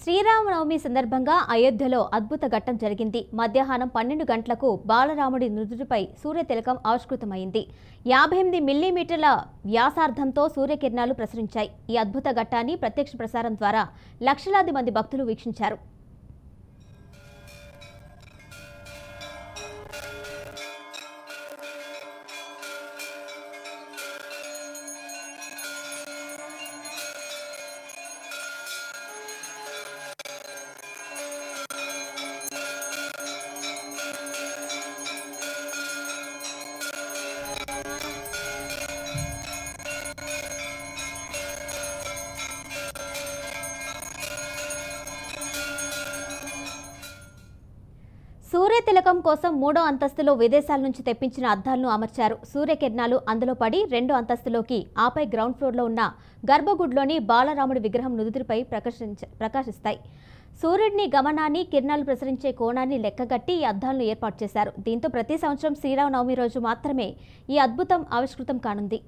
శ్రీరామనవమి సందర్భంగా అయోధ్యలో అద్భుత ఘట్టం జరిగింది. మధ్యాహ్నం 12 గంటలకు బాలరాముడి నుదుటిపై సూర్యతిలకం ఆవిష్కృతమైంది. 58 మిల్లీమీటర్ల వ్యాసార్థంతో సూర్యకిరణాలు ప్రసరించాయి. ఈ అద్భుత ఘట్టాన్ని ప్రత్యక్ష ప్రసారం ద్వారా లక్షలాది మంది భక్తులు వీక్షించారు. సూర్యతిలకం కోసం 3వ అంతస్తులో విదేశాల నుంచి తెప్పించిన అద్దాలను అమర్చారు. సూర్యకిరణాలు అందులో పడి 2వ అంతస్తులోకి, ఆపై గ్రౌండ్ ఫ్లోర్లో ఉన్న గర్భగుడిలోని బాలరాముడి విగ్రహం నుదుటిపై ప్రకాశిస్తాయి. సూర్యుడిని గమనాన్ని, కిరణాలు ప్రసరించే కోణాన్ని లెక్కగట్టి ఈ అద్దాలను ఏర్పాటు చేశారు. దీంతో ప్రతి సంవత్సరం శ్రీరామనవమి రోజు మాత్రమే ఈ అద్భుతం ఆవిష్కృతం కానుంది.